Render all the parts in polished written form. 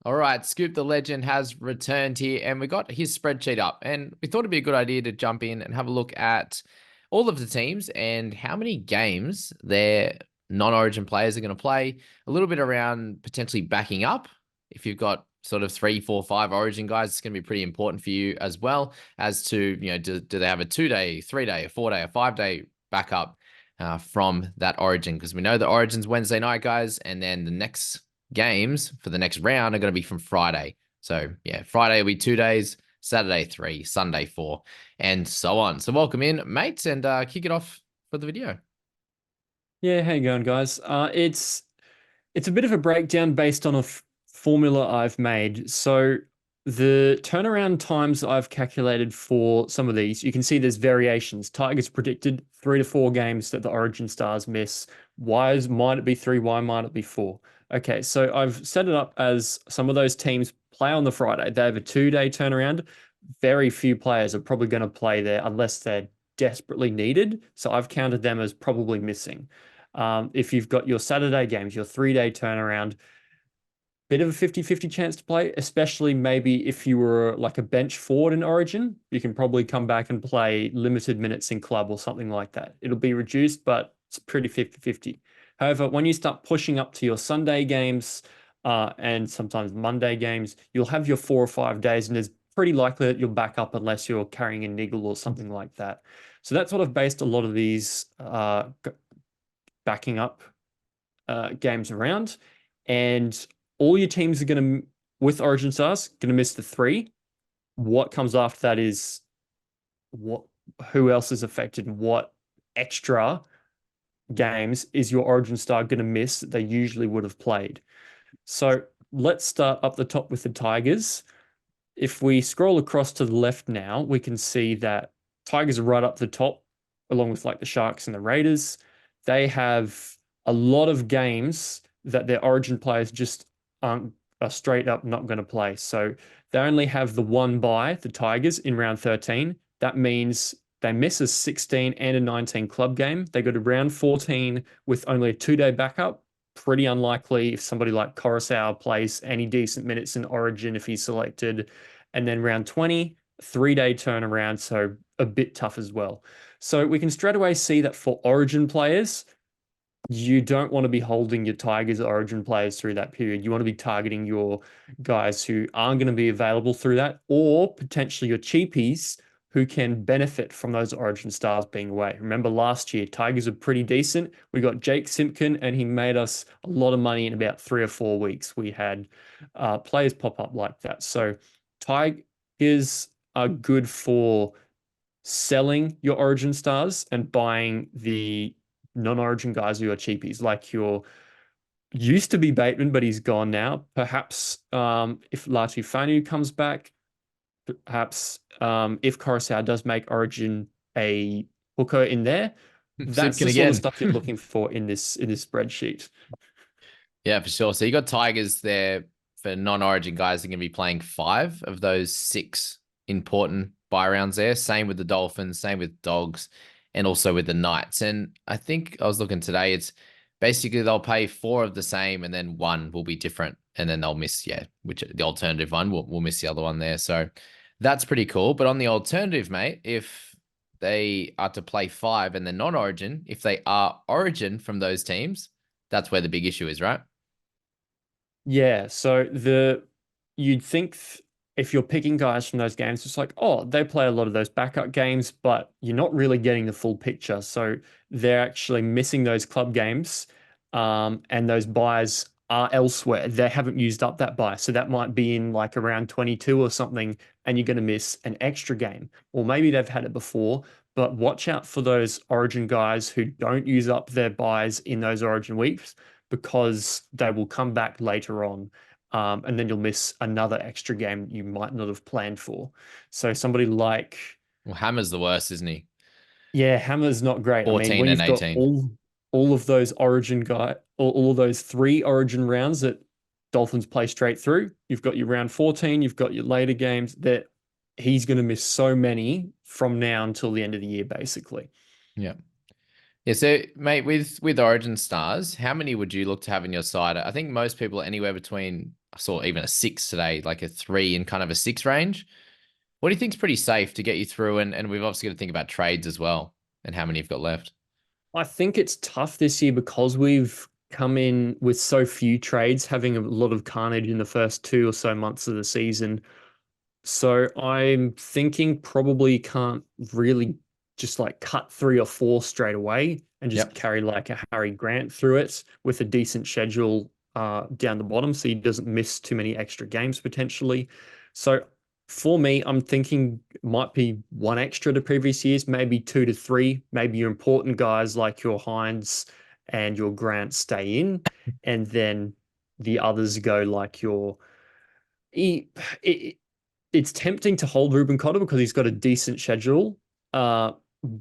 All right, Scoop the Legend has returned here, and we got his spreadsheet up. And we thought it'd be a good idea to jump in and have a look at all of the teams and how many games their non-Origin players are going to play. A little bit around potentially backing up. If you've got sort of 3, 4, 5 Origin guys, it's going to be pretty important for you as well as to, do they have a 2-day, 3-day, a 4-day, a 5-day backup from that Origin? Because we know the Origin's Wednesday night, guys, and then the next games for the next round are going to be from Friday. So yeah, Friday will be 2 days, Saturday 3, Sunday 4, and so on. So welcome in, mates, and kick it off for the video. Yeah, how you going, guys? It's a bit of a breakdown based on a formula I've made. So the turnaround times I've calculated for some of these, you can see there's variations. Tigers predicted 3 to 4 games that the Origin Stars miss. Why's might it be 3? Why might it be 4? Okay, so I've set it up as some of those teams play on the Friday. They have a 2-day turnaround. Very few players are probably going to play there unless they're desperately needed. So I've counted them as probably missing. If you've got your Saturday games, your 3-day turnaround, bit of a 50-50 chance to play, especially maybe if you were like a bench forward in Origin, you can probably come back and play limited minutes in club or something like that. It'll be reduced, but it's pretty 50-50. However, when you start pushing up to your Sunday games and sometimes Monday games, you'll have your 4 or 5 days, and there's pretty likely that you'll back up unless you're carrying a niggle or something like that. So that's what I've based a lot of these backing up games around. And all your teams are going to, with Origin Stars, going to miss the 3. What comes after that is what, who else is affected, and what extra games is your Origin Star going to miss that they usually would have played. So let's start up the top with the Tigers. If we scroll across to the left now, we can see that Tigers are right up the top, along with like the Sharks and the Raiders. They have a lot of games that their Origin players just aren't are straight up not going to play. So they only have the one bye, the Tigers, in round 13. That means they miss a 16 and a 19 club game. They go to round 14 with only a 2-day backup. Pretty unlikely if somebody like Coruscant plays any decent minutes in Origin if he's selected. And then round 20, 3-day turnaround, so a bit tough as well. So we can straight away see that for Origin players, you don't want to be holding your Tigers Origin players through that period. You want to be targeting your guys who aren't going to be available through that, or potentially your cheapies who can benefit from those Origin stars being away. Remember last year, Tigers were pretty decent. We got Jake Simpkin, and he made us a lot of money in about 3 or 4 weeks. We had players pop up like that. So Tigers are good for selling your Origin stars and buying the non-Origin guys who are cheapies, like your used to be Bateman, but he's gone now. Perhaps if Latu Fanu comes back, perhaps if Coruscant does make Origin a hooker in there, that's Simpkin the sort of again. stuff you're looking for in this spreadsheet. Yeah, for sure. So you got Tigers there for non-Origin guys. They're going to be playing 5 of those 6 important buy rounds there. Same with the Dolphins, same with Dogs, and also with the Knights. And I think I was looking today, it's basically they'll pay 4 of the same and then 1 will be different. And then they'll miss, which the alternative one will miss the other one there. So that's pretty cool. But on the alternative, mate, if they are to play 5 and they're non-Origin, if they are Origin from those teams, that's where the big issue is, right? Yeah, so you'd think if you're picking guys from those games, it's like, oh, they play a lot of those backup games, but you're not really getting the full picture. So they're actually missing those club games, and those buys are elsewhere. They haven't used up that buy. So that might be in like around 22 or something, and you're going to miss an extra game. Or maybe they've had it before, but watch out for those Origin guys who don't use up their buys in those Origin weeks because they will come back later on. And then you'll miss another extra game you might not have planned for. So somebody like, Well, Hammer's the worst, isn't he? yeah, Hammer's not great. I mean, 14 when and you've got 18. all of those Origin all of those 3 Origin rounds that Dolphins play straight through, you've got your round 14, you've got your later games that he's going to miss so many from now until the end of the year, basically. Yeah. Yeah, so mate, with Origin stars, how many would you look to have in your side? I think most people are anywhere between I saw even a 6 today, like a 3 and kind of a 6 range. What do you think's pretty safe to get you through? And we've obviously got to think about trades as well and how many you've got left. I think it's tough this year because we've come in with so few trades, having a lot of carnage in the first 2 or so months of the season. So I'm thinking probably can't really just like cut 3 or 4 straight away and just Yep. carry like a Harry Grant through it with a decent schedule down the bottom so he doesn't miss too many extra games potentially. So for me, I'm thinking might be one extra to previous years, maybe 2 to 3. Maybe your important guys like your Hines and your Grant stay in, and then the others go like your. He, it's tempting to hold Ruben Cotter because he's got a decent schedule, uh,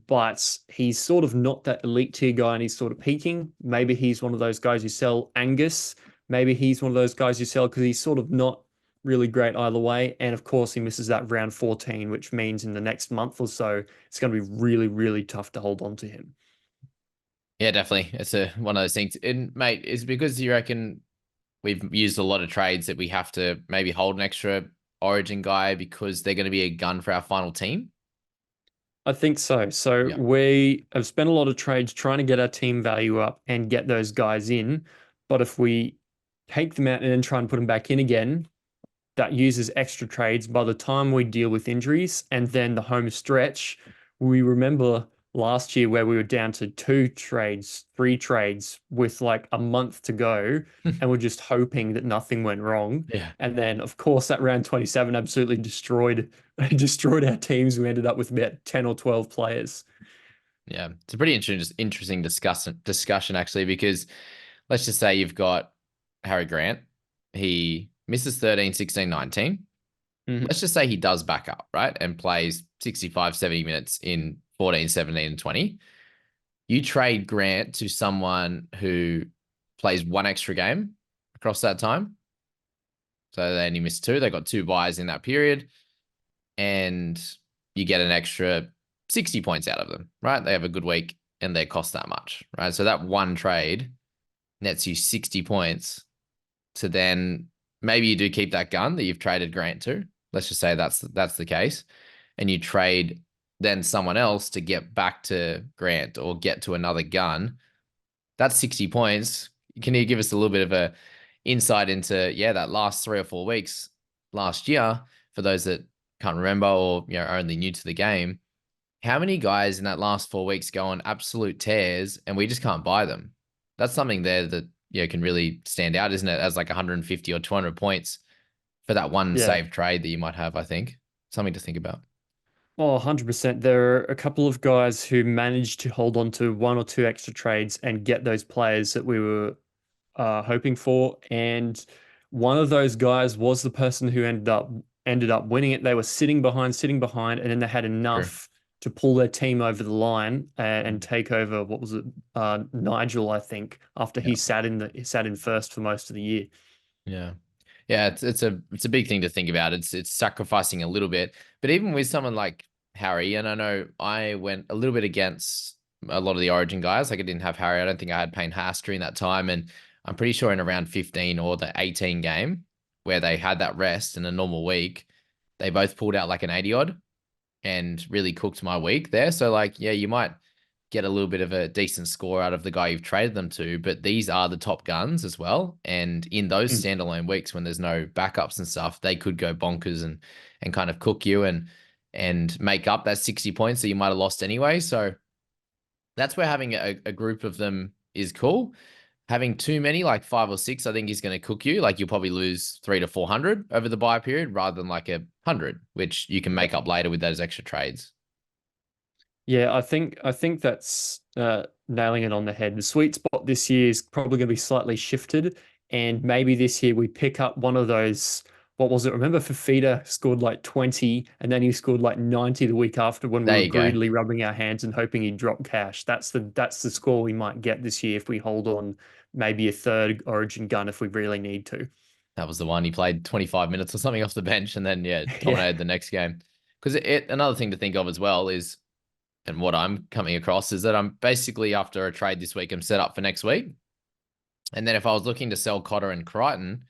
but he's sort of not that elite tier guy and he's sort of peaking. Maybe he's one of those guys you sell. Angus, maybe he's one of those guys you sell because he's sort of not really great either way. And of course, he misses that round 14, which means in the next month or so, it's going to be really, really tough to hold on to him. Yeah, definitely. It's a one of those things. And mate, is it because you reckon we've used a lot of trades that we have to maybe hold an extra origin guy because they're going to be a gun for our final team? I think so. So Yeah. we have spent a lot of trades trying to get our team value up and get those guys in. But if we take them out and then try and put them back in again, that uses extra trades by the time we deal with injuries and then the home stretch. We remember last year where we were down to 2 trades, 3 trades with like a month to go, and we're just hoping that nothing went wrong. Yeah. And then, of course, that round 27 absolutely destroyed destroyed our teams. We ended up with about 10 or 12 players. Yeah. It's a pretty interesting discussion actually, because let's just say you've got Harry Grant. He misses 13, 16, 19. Mhm. Let's just say he does back up, right? And plays 65, 70 minutes in 14, 17, and 20. You trade Grant to someone who plays one extra game across that time. So they only missed 2. They got 2 buys in that period. And you get an extra 60 points out of them, right? They have a good week and they cost that much, right? So that one trade nets you 60 points to then maybe you do keep that gun that you've traded Grant to. Let's just say that's the case. And you trade then someone else to get back to Grant or get to another gun. That's 60 points. Can you give us a little bit of a insight into that last 3 or 4 weeks last year for those that can't remember or are only new to the game? How many guys in that last 4 weeks go on absolute tears and we just can't buy them? That's something there that can really stand out, isn't it? As like 150 or 200 points for that one Yeah. save trade that you might have, I think. Something to think about. Oh, 100%. There are a couple of guys who managed to hold on to 1 or 2 extra trades and get those players that we were hoping for. And one of those guys was the person who ended up winning it. They were sitting behind, and then they had True. enough to pull their team over the line and Mm. take over. What was it? Nigel, I think, after Yeah. he sat in first for most of the year. Yeah. Yeah, it's a big thing to think about. It's sacrificing a little bit. But even with someone like Harry, and I know I went a little bit against a lot of the Origin guys. Like I didn't have Harry. I don't think I had Payne Haas during that time. And I'm pretty sure in around 15 or the 18 game where they had that rest in a normal week, they both pulled out like an 80 odd and really cooked my week there. So like, yeah, you might get a little bit of a decent score out of the guy you've traded them to, but these are the top guns as well. And in those Mm. standalone weeks when there's no backups and stuff, they could go bonkers and kind of cook you and make up that 60 points that you might have lost anyway. So that's where having a group of them is cool. Having too many, like 5 or 6, I think is going to cook you. Like you'll probably lose 3 to 400 over the buy period rather than like 100, which you can Yeah. make up later with those extra trades. Yeah, I think that's nailing it on the head. The sweet spot this year is probably going to be slightly shifted, and maybe this year we pick up one of those. What was it? Remember, Fafita scored like 20, and then he scored like 90 the week after when we There were you go. greedily rubbing our hands and hoping he'd drop cash. That's the score we might get this year if we hold on. Maybe a third Origin gun if we really need to. That was the one. He played 25 minutes or something off the bench and then, Yeah. dominated the next game. Because another thing to think of as well is, and what I'm coming across is that I'm basically after a trade this week, I'm set up for next week. And then if I was looking to sell Cotter and Crichton,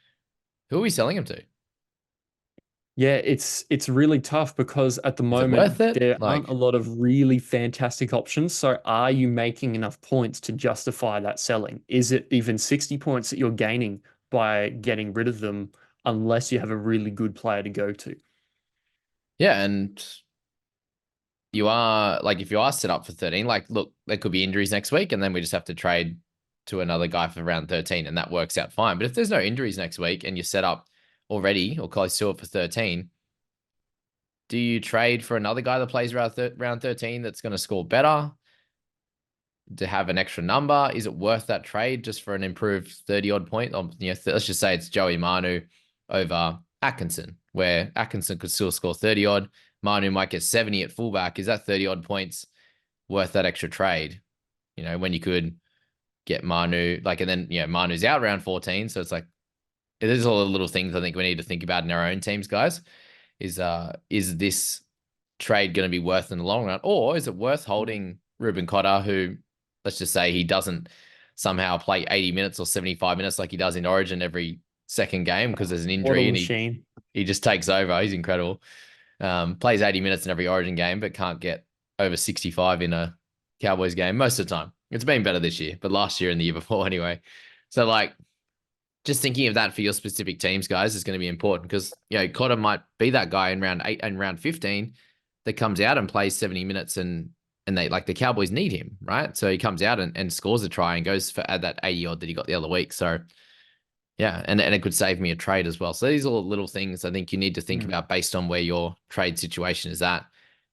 Who are we selling him to? Yeah, it's really tough because at the Is it moment worth it? there aren't a Like, lot of really fantastic options. So are you making enough points to justify that selling? Is it even 60 points that you're gaining by getting rid of them unless you have a really good player to go to? yeah, and you are like if you are set up for 13, like look, there could be injuries next week, and then we just have to trade to another guy for round 13, and that works out fine. But if there's no injuries next week and you're set up already or close to it for 13, do you trade for another guy that plays round 13 that's going to score better to have an extra number? Is it worth that trade just for an improved 30 odd point? Let's just say it's Joey Manu over Atkinson, where Atkinson could still score 30 odd. Manu might get 70 at fullback. Is that 30 odd points worth that extra trade? When you could get Manu, like, and then, Manu's out round 14. So it's like, there's all the little things I think we need to think about in our own teams, guys. Is this trade going to be worth in the long run, or is it worth holding Ruben Cotter, who, let's just say, he doesn't somehow play 80 minutes or 75 minutes like he does in Origin every second game because there's an What a injury and he machine. he just takes over. He's incredible. Plays 80 minutes in every Origin game, but can't get over 65 in a Cowboys game most of the time. It's been better this year, but last year and the year before anyway. So like just thinking of that for your specific teams, guys, is going to be important because Cotter might be that guy in round 8 and round 15 that comes out and plays 70 minutes and they like the Cowboys need him, right? So he comes out and scores a try and goes for at that 80 odd that he got the other week. So yeah, and it could save me a trade as well. So these are all little things I think you need to think Hmm. about based on where your trade situation is at.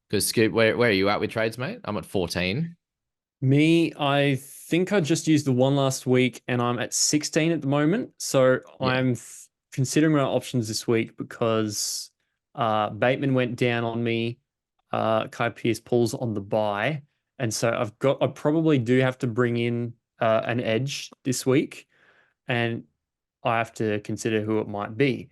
Because Scoop, where are you at with trades, mate? I'm at 14. Me, I think I just used the one last week and I'm at 16 at the moment. So Yeah. I'm considering my options this week because Bateman went down on me. Kai Pierce pulls on the buy. And so I probably do have to bring in an edge this week. And I have to consider who it might be.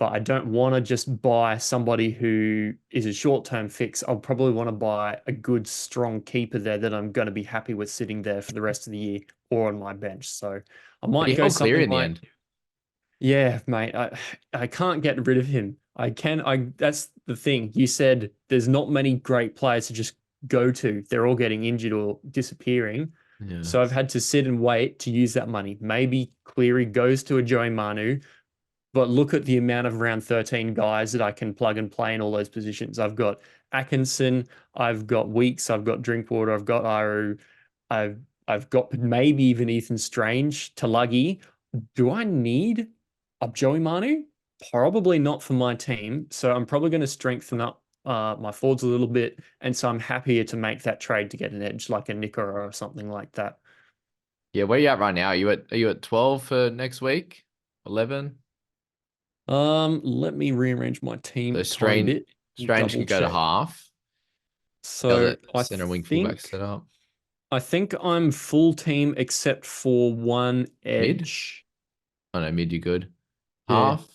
But I don't want to just buy somebody who is a short-term fix. I'll probably want to buy a good, strong keeper there that I'm going to be happy with sitting there for the rest of the year or on my bench. So I But might he go held clear something in the like, end. yeah, mate, I can't get rid of him. That's the thing. You said there's not many great players to just go to. They're all getting injured or disappearing. Yeah. So I've had to sit and wait to use that money. Maybe Cleary goes to a Joey Manu, but look at the amount of round 13 guys that I can plug and play in all those positions. I've got Atkinson, I've got Weeks, I've got Drinkwater, I've got Aru, I've I've got maybe even Ethan Strange, Talagi. Do I need a Joey Manu? Probably not for my team. So I'm probably going to strengthen up my forwards a little bit. And so I'm happier to make that trade to get an edge like a Nicker or something like that. Yeah, where are you at right now? Are you at 12 for next week? 11? Let me rearrange my team So a tiny bit and Strange double could go to check. half. The So other center wing fullback set up. I think I'm full team except for one Mid? edge. Oh no, mid you good. Yeah. Half?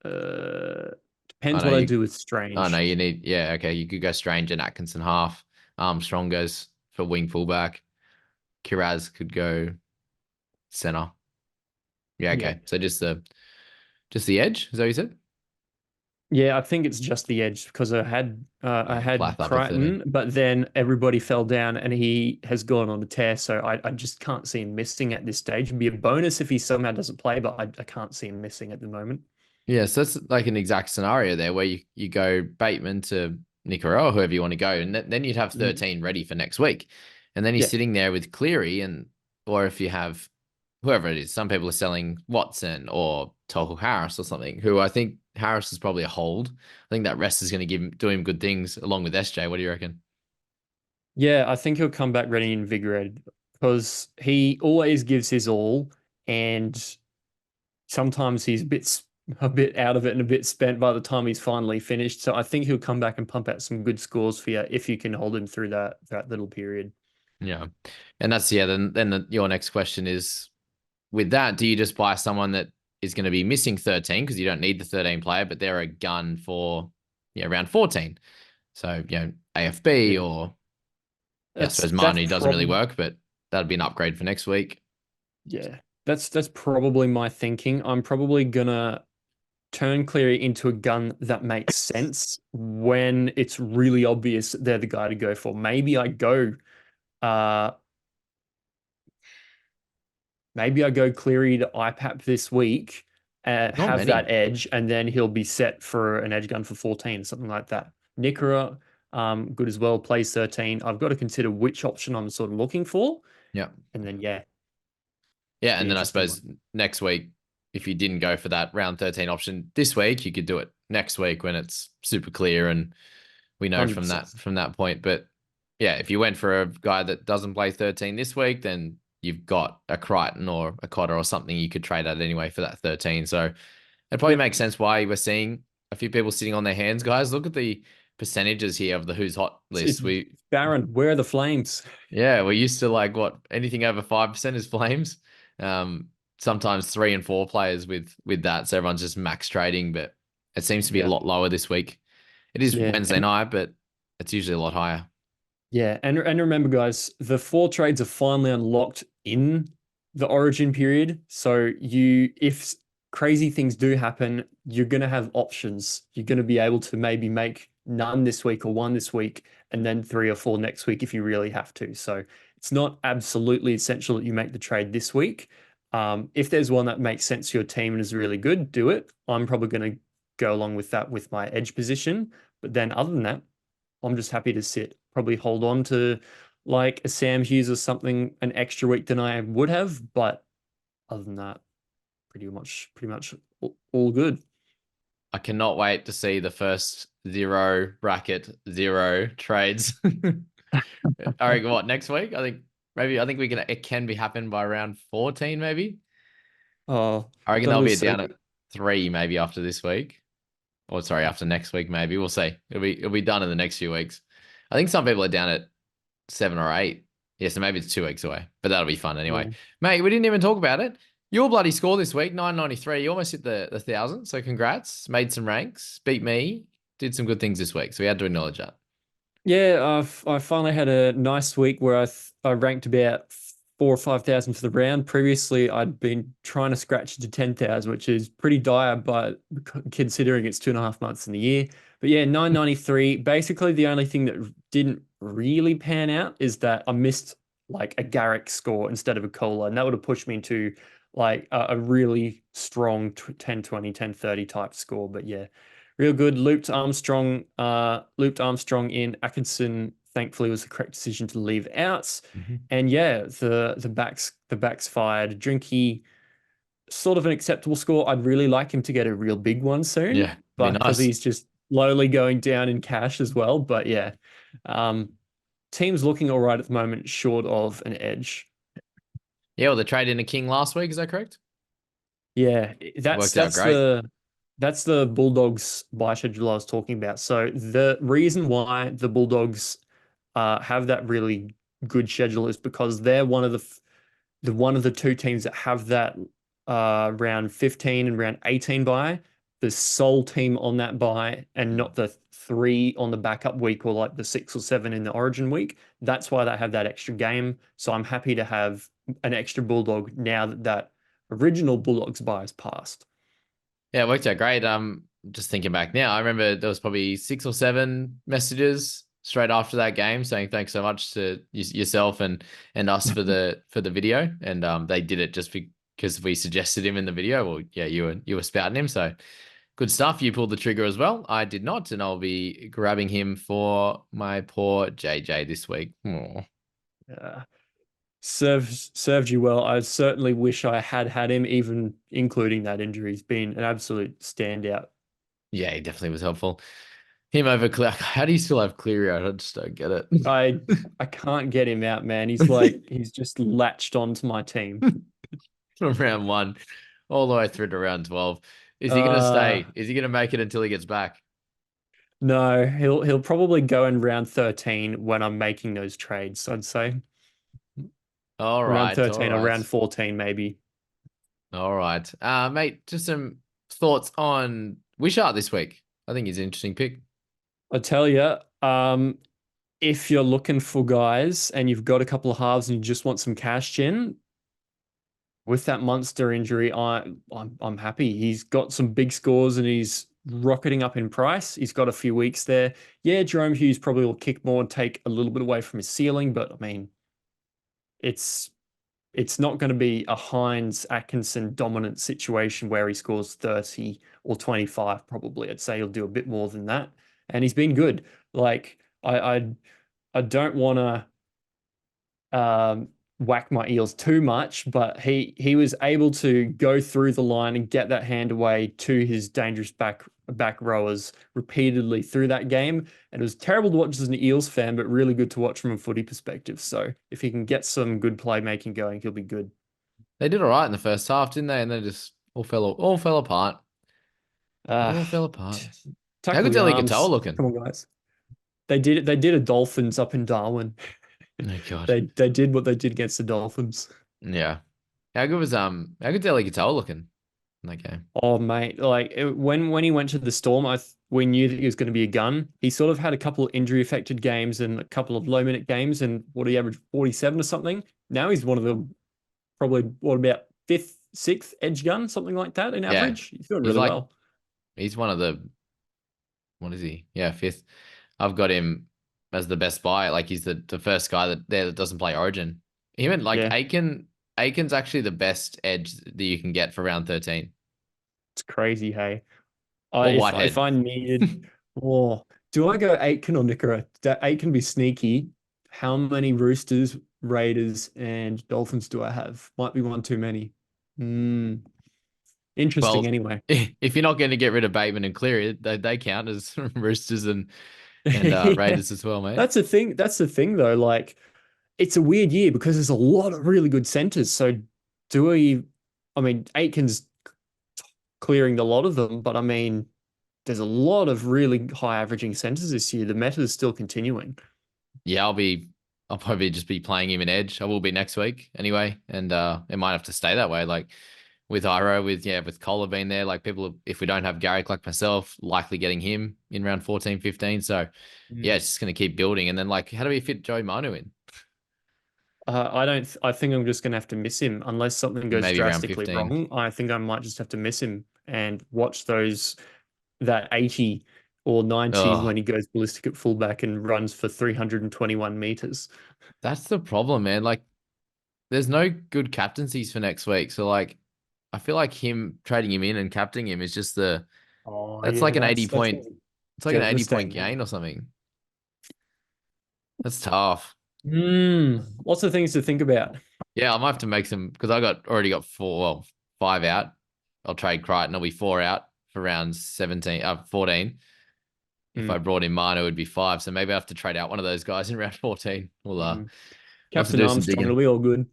Uh Oh Depends no, what I you do with oh no, Strange. you need yeah, okay. You could go Strange and Atkinson half. Armstrong goes for wing fullback. Kiraz could go center. Yeah, Yeah. okay. So just the edge, is that what you said? Yeah, I think it's just the edge because Yeah, I had Plath up at 13. Crichton, but then everybody fell down and he has gone on a tear. So I just can't see him missing at this stage. It'd be a bonus if he somehow doesn't play, but I can't see him missing at the moment. Yeah, so that's like an exact scenario there where you go Bateman to Nicaragua, whoever you want to go, and then you'd have Mhm. 13 ready for next week. And then he's Yeah. sitting there with Cleary or if you have whoever it is, some people are selling Watson or Tohu Harris or something, who I think Harris is probably a hold. I think that rest is going to do him good things along with SJ. What do you reckon? Yeah, I think he'll come back ready and invigorated because he always gives his all, and sometimes he's a bit out of it and a bit spent by the time he's finally finished. So I think he'll come back and pump out some good scores for you if you can hold him through that little period. Yeah. And that's yeah, then your next question is with that, do you just buy someone that is going to be missing 13 because you don't need the 13 player, but they're a gun for around 14? So, AFB Yeah, or yeah, I that's suppose that's Marnie doesn't really prob work, but that'd be an upgrade for next week. yeah. That's probably my thinking. I'm probably gonna turn Cleary into a gun that makes sense when it's really obvious they're the guy to go for. Uh maybe I go Cleary to IPAP this week, Not have many. that edge, and then he'll be set for an edge gun for 14, something like that. Nikora, good as well, plays 13. I've got to consider which option I'm sort of looking for. Yeah. And then yeah, Yeah, be and an then I interesting suppose one. next week, if you didn't go for that round 13 option this week, you could do it next week when it's super clear and we know 100%. from that point. But yeah, if you went for a guy that doesn't play 13 this week, then you've got a Crichton or a Cotter or something you could trade at anyway for that 13. So it probably Yep. makes sense why we're seeing a few people sitting on their hands, guys. Look at the percentages here of the who's hot It's list. We Baron, where are the flames? Yeah, we're used to like what anything over 5% is flames. Um, Sometimes 3 and 4 players with that. So everyone's just max trading, but it seems to be a Yeah. lot lower this week. It is Yeah. Wednesday night, but it's usually a lot higher. Yeah, and remember, guys, the four trades are finally unlocked in the origin period. So if crazy things do happen, you're gonna have options. You're gonna be able to maybe make none this week or one this week, and then three or four next week if you really have to. So it's not absolutely essential that you make the trade this week. If there's one that makes sense to your team and is really good, do it. I'm probably gonna go along with that with my edge position. But then other than that, I'm just happy to sit, probably hold on to like a Sam Hughes or something an extra week than I would have. But other than that, pretty much all good. I cannot wait to see the first zero bracket zero trades. I reckon what next week? I think we can it can be happen by round 14, maybe. Oh, I reckon that they'll be was so down at good. 3 maybe after this week. Or sorry, after next week, maybe. We'll see. It'll be done in the next few weeks. I think some people are down at 7 or 8. Yeah, so maybe it's 2 weeks away. But that'll be fun anyway. Yeah. Mate, we didn't even talk about it. Your bloody score this week, 993. You almost hit the 1,000. So congrats. Made some ranks. Beat me. Did some good things this week. So we had to acknowledge that. Yeah, I finally had a nice week where I ranked about 4 or 5 thousand for the round. Previously, I'd been trying to scratch it to 10,000, which is pretty dire, but considering it's 2.5 months in the year. But yeah, 993. Basically, the only thing that didn't really pan out is that I missed like a Garrick score instead of a Cola, and that would have pushed me into like a really strong 1020, 1030 type score. But yeah, real good. Looped Armstrong in. Atkinson, thankfully, was the correct decision to leave out. Mhm. And yeah, the backs fired. Drinky, sort of an acceptable score. I'd really like him to get a real big one soon, Yeah, be but because nice. he's just slowly going down in cash as well. But yeah, um, team's looking all right at the moment, short of an edge. Yeah, well, the trade in a king last week. Is that correct? Yeah, that's Worked out that's great. the that's the Bulldogs buy schedule I was talking about. So the reason why the Bulldogs have that really good schedule is because they're one of the two teams that have that round 15 and round 18 buy, the sole team on that buy, and Mm. not the three on the backup week or like the 6 or 7 in the origin week. That's why they have that extra game. So I'm happy to have an extra Bulldog now that that original Bulldogs buy is passed. Yeah, it worked out great. Just thinking back now, I remember there was probably 6 or 7 messages straight after that game saying thanks so much to yourself and us for the video. And they did it just because we suggested him in the video. Well, yeah, you were spouting him, so good stuff. You pulled the trigger as well. I did not, and I'll be grabbing him for my poor JJ this week. Aw. Uh, served you well. I certainly wish I had had him, even including that injury. He's been an absolute standout. Yeah, he definitely was helpful. Him over Clear. How do you still have Cleary out? I just don't get it. I I can't get him out, man. He's just latched onto my team. From round 1 all the way through to round 12. Is he going to Uh stay? Is he going to make it until he gets back? no, he'll probably go in round 13 when I'm making those trades, I'd say. All Around right. All 13 or right. around 14 maybe. All right. Mate, just some thoughts on Wishart this week. I think he's an interesting pick. I tell you, if you're looking for guys and you've got a couple of halves and you just want some cash gen, with that Munster injury, I'm happy. He's got some big scores and he's rocketing up in price. He's got a few weeks there. Yeah, Jerome Hughes probably will kick more and take a little bit away from his ceiling, but I mean, it's it's not going to be a Hines Atkinson dominant situation where he scores 30 or 25 probably. I'd say he'll do a bit more than that. And he's been good. Like I don't want to whack my eels too much, but he was able to go through the line and get that hand away to his dangerous back rowers repeatedly through that game. And it was terrible to watch as an Eels fan, but really good to watch from a footy perspective. So if he can get some good playmaking going, he'll be good. They did all right in the first half, didn't they? And then just all fell apart. Uh, All fell apart. How tackle good's the Ellie Katoa arms. looking? Come on, guys. They did a Dolphins up in Darwin. Oh God. They did what they did against the Dolphins. Yeah. How good's Ellie Katoa looking in that game? Oh mate, like when he went to the Storm, we knew that he was going to be a gun. He sort of had a couple of injury affected games and a couple of low minute games, and what he averaged 47 or something. Now he's one of the probably what about fifth, sixth edge gun, something like that in Yeah. average. He's doing He's really like well. he's one of the what is he? Yeah, fifth. I've got him as the best buy. Like he's the first guy that doesn't play Origin. Even like Yeah, Aiken's actually the best edge that you can get for round 13. it's crazy. Hey, I Or if Whitehead. I needed, oh, do I go Aitken or Nickera? That Aitken be sneaky. How many Roosters, Raiders, and Dolphins do I have? Might be one too many. Hmm. Interesting Well, anyway. if you're not going to get rid of Bateman and Cleary, they count as Roosters and Yeah. Raiders as well, mate. That's the thing. That's the thing though. Like it's a weird year because there's a lot of really good centers. So do we I mean Aitken's clearing a lot of them, but I mean there's a lot of really high averaging centers this year. The meta is still continuing. Yeah, I'll probably just be playing him in Edge. I will be next week anyway, and it might have to stay that way. Like with Iro, with Kohler being there, like people, if we don't have Garrick like myself, likely getting him in round 14, 15. So yeah, Mm. it's just gonna keep building. And then like, how do we fit Joey Manu in? I don't. I think I'm just gonna have to miss him unless something goes Maybe round drastically 15. wrong. I think I might just have to miss him and watch that 80 or 90 Oh, when he goes ballistic at fullback and runs for 321 meters. that's the problem, man. Like, there's no good captaincies for next week. So like, I feel like him trading him in and captaining him is just Oh that's yeah, like an 80 that's point, gonna be it's like an 80 point devastating. gain or something. That's tough. Lots of things to think about. Yeah, I might have to make some because I already got five out. I'll trade Crichton. I'll be four out for round 17, 14. If I Mm, brought in Mano, it would be five. So maybe I have to trade out one of those guys in round 14. mm. We'll have to Captain do some Armstrong, it'll digging. be all good.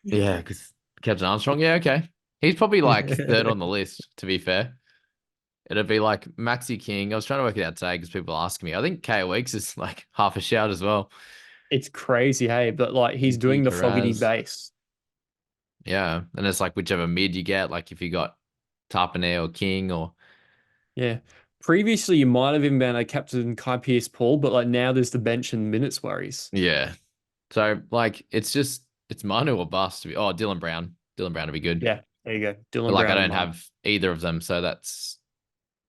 Yeah, because Captain Armstrong, yeah, okay. He's probably like third on the list, to be fair. It'd be like Maxi King. I was trying to work it out today because people ask me. I think KO Weeks is like half a shout as well. It's crazy, hey, but like he's Hickey, doing the Fogarty Carraz. base. Yeah. And it's like whichever mid you get, like if you got Tarpanay or King or Yeah. Previously, you might have even been a captain Kai Pierce Paul, but like now there's the bench and minutes worries. yeah. So like it's Manu or bust to be Dylan Brown. Dylan Brown would be good. Yeah, there you go. But Dylan like I Brown and don't Mark. have either of them, so that's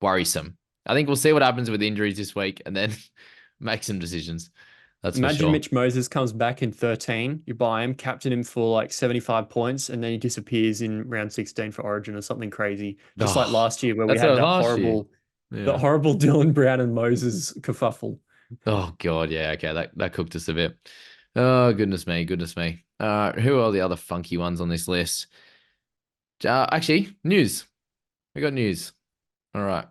worrisome. I think we'll see what happens with injuries this week and then make some decisions. That's for Imagine sure. Mitch Moses comes back in 13. You buy him, captain him for like 75 points, and then he disappears in round 16 for Origin or something crazy. Just like Oh, last year where we that's what had it was last year. that Yeah. horrible Dylan Brown and Moses kerfuffle. Oh God, yeah, okay. That cooked us a bit. Oh goodness me, goodness me. Who are the other funky ones on this list? Actually, news. We got news. All right.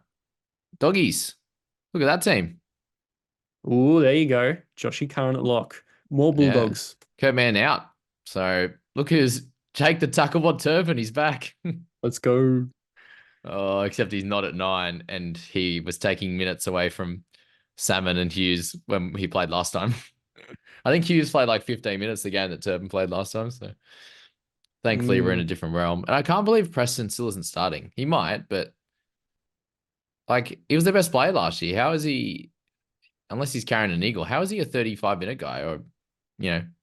Doggies. Look at that team. Oh, there you go. Joshy Curran at lock. More Yeah. Bulldogs. Kurt Man out. So look who's Jake the Tucklebot Turpin. He's back. Let's go. Oh, except he's not at 9 and he was taking minutes away from Salmon and Hughes when he played last time. I think Hughes played like 15 minutes the game that Turpin played last time. So thankfully we're in a Mm, different realm. And I can't believe Preston still isn't starting. He might, but like he was the best player last year. How is he, unless he's carrying an eagle, how is he a 35-minute guy or,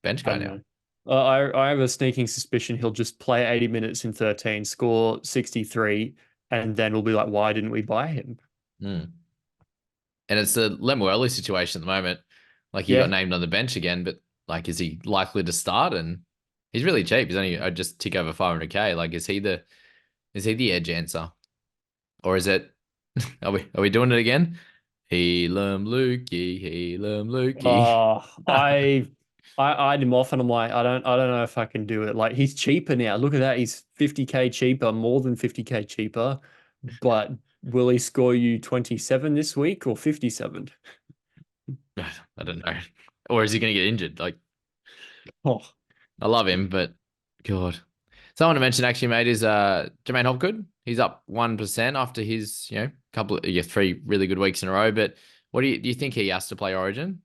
bench I guy don't now? know. I have a sneaking suspicion he'll just play 80 minutes in 13, score 63, and then we'll be like, why didn't we buy him? Mm. And it's the Lemuelu situation at the moment. Like he got Yeah. named on the bench again, but like, is he likely to start? And he's really cheap. He's only just tick over 500k. Like, is he the edge answer, or is it? Are we doing it again? Helam Lukey, Helam Lukey. Uh, I I eyed him off and I'm like, I don't know if I can do it. Like he's cheaper now. Look at that. He's 50k cheaper, more than 50k cheaper. But will he score you 27 this week or 57? I don't know. Or is he going to get injured? Like, Oh, I love him, but God. Someone to mention actually, mate, is Jermaine Hopgood. He's up 1% after his, couple of, 3 really good weeks in a row. But what do you think he has to play Origin?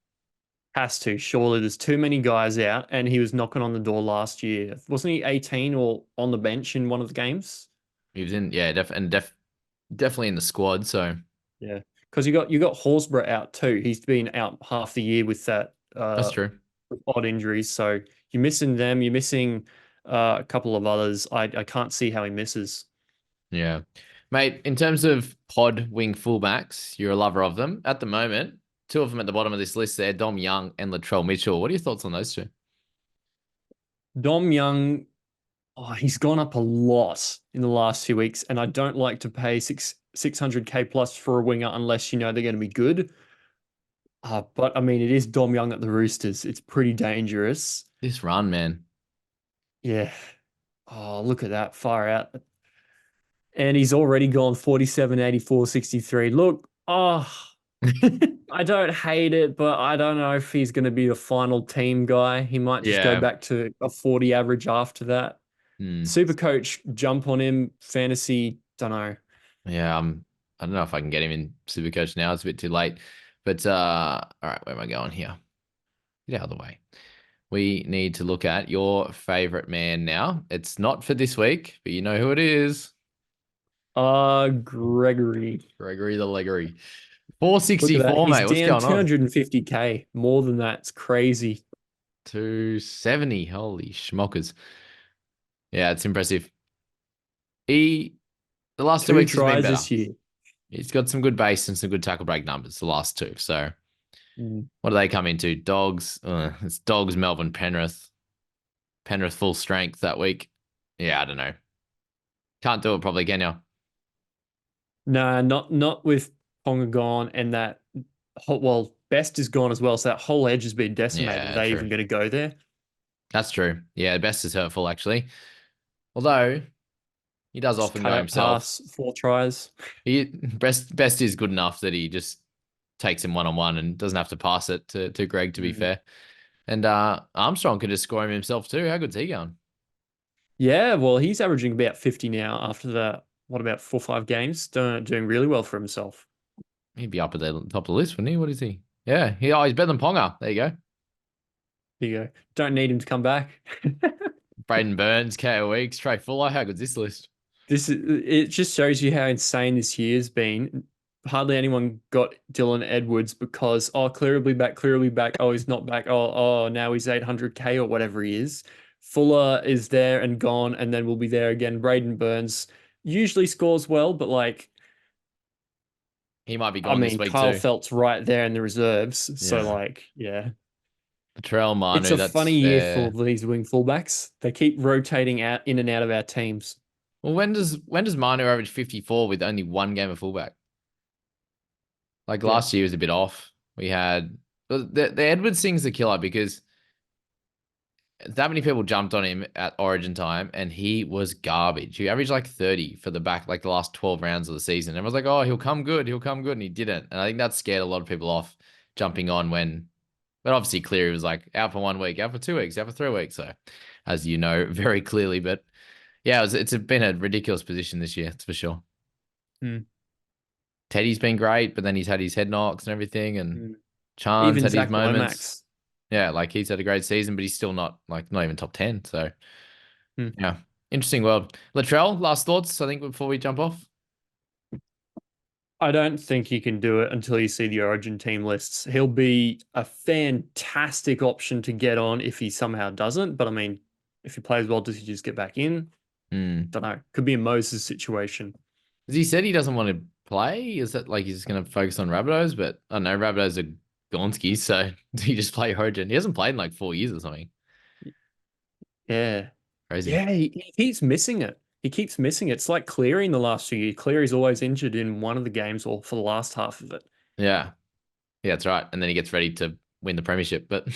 has to. Surely there's too many guys out and he was knocking on the door last year. Wasn't he 18 or on the bench in one of the games? He was in, yeah, definitely in the squad. So Yeah. Because you got Horsburgh out too. He's been out half the year with that that's true. odd injuries. So you're missing them. You're missing a couple of others. I can't see how he misses. Yeah. Mate, in terms of pod wing fullbacks, you're a lover of them. At the moment, two of them at the bottom of this list there, Dom Young and Latrell Mitchell. What are your thoughts on those two? Dom Young, oh, he's gone up a lot in the last few weeks, and I don't like to pay 600k plus for a winger unless you know they're going to be good. But I mean, it is Dom Young at the Roosters. It's pretty dangerous. This run, man. Yeah. Oh, look at that far out. And he's already gone 47, 84, 63. Look, I don't hate it, but I don't know if he's going to be the final team guy. He might just go Yeah. back to a 40 average after that. Hmm. Super coach, jump on him. Fantasy, don't know. Yeah, I don't know if I can get him in Supercoach now. It's a bit too late. But all right, where am I going here? Get out of the way. We need to look at your favorite man now. It's not for this week, but you know who it is. Gregory. Gregory the Leggery. Look at that. 464, He's mate. What's down going on? 250k. More than that. It's crazy. 270. Holy schmockers. Yeah, it's impressive. He the last two Two weeks he's been tries better. this year. He's got some good base and some good tackle break numbers, the last two. So Mm. what do they come into? Dogs. It's Dogs, Melbourne, Penrith. Penrith full strength that week. Yeah, I don't know. Can't do it probably, can you? Nah, not with Ponga gone and that whole, well, Best is gone as well. So that whole edge has been decimated. Are Yeah, they true. even going to go there? That's true. Yeah, best is hurtful actually. Although he does Just often cut go out himself. pass, 4 tries. He best is good enough that he just takes him 1-on-1 and doesn't have to pass it to Greg, to be Mm. fair. And Armstrong could just score him himself too. How good's he going? Yeah, well, he's averaging about 50 now after that. What about 4 or 5 games? Doing really well for himself. He'd be up at the top of the list, wouldn't he? What is he? Yeah, he's better than Ponga. There you go. There you go. Don't need him to come back. Braden Burns, KO Weeks, Trey Fuller. How good's this list? It just shows you how insane this year's been. Hardly anyone got Dylan Edwards because clearly back, clearly back. Oh, he's not back. Now he's 800k or whatever he is. Fuller is there and gone, and then we'll be there again. Braden Burns usually scores well, but like, He might be I gone this mean, week Kyle too. Felt's right there in the reserves, so Yeah. like, yeah. Latrell It's Manu, a funny that's year for fair. these wing fullbacks. They keep rotating out in and out of our teams. Well, when does Manu average 54 with only one game of fullback? Like Yeah. last year was a bit off. We had the Edwards thing's the killer because that many people jumped on him at Origin time, and he was garbage. He averaged like 30 for the back, like the last 12 rounds of the season. Everyone's like, "Oh, he'll come good," and he didn't. And I think that scared a lot of people off jumping on when. But obviously, Cleary was like out for 1 week, out for 2 weeks, out for 3 weeks. So, as you know very clearly, but yeah, it's been a ridiculous position this year, that's for sure. Mm. Teddy's been great, but then he's had his head knocks and everything, and Mm. Chan's Even had his Zach moments. Lomax. Yeah, like he's had a great season, but he's still not even top 10. So Mm. yeah, interesting world. Latrell, last thoughts, I think, before we jump off. I don't think he can do it until you see the Origin team lists. He'll be a fantastic option to get on if he somehow doesn't. But I mean, if he plays well, does he just get back in? Hmm. Don't know. Could be a Moses situation. He said he doesn't want to play. Is that like he's just going to focus on Rabbitohs? But I don't know, Rabbitohs are Gonski, so he just play Origin. He hasn't played in like 4 years or something. Yeah. Crazy. Yeah, he keeps missing it. He keeps missing it. It's like Cleary in the last 2 years. Cleary's always injured in one of the games or for the last half of it. Yeah. Yeah, that's right. And then he gets ready to win the premiership. But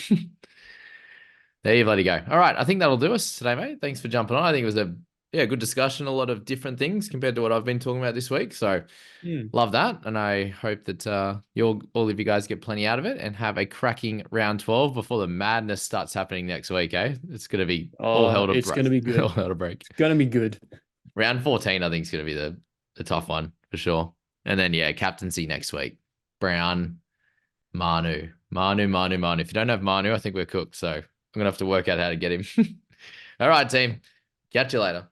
there you bloody go. All right. I think that'll do us today, mate. Thanks for jumping on. I think it was a good discussion, a lot of different things compared to what I've been talking about this week. So Hmm. love that. And I hope that you'll all of you guys get plenty out of it and have a cracking round 12 before the madness starts happening next week, eh? It's gonna be all Oh, hell to it's going to be all good. hell to break. It's going to be good. Round 14, I think, is gonna be the tough one for sure. And then yeah, captaincy next week. Brown, Manu. If you don't have Manu, I think we're cooked. So I'm gonna have to work out how to get him. All right, team. Catch you later.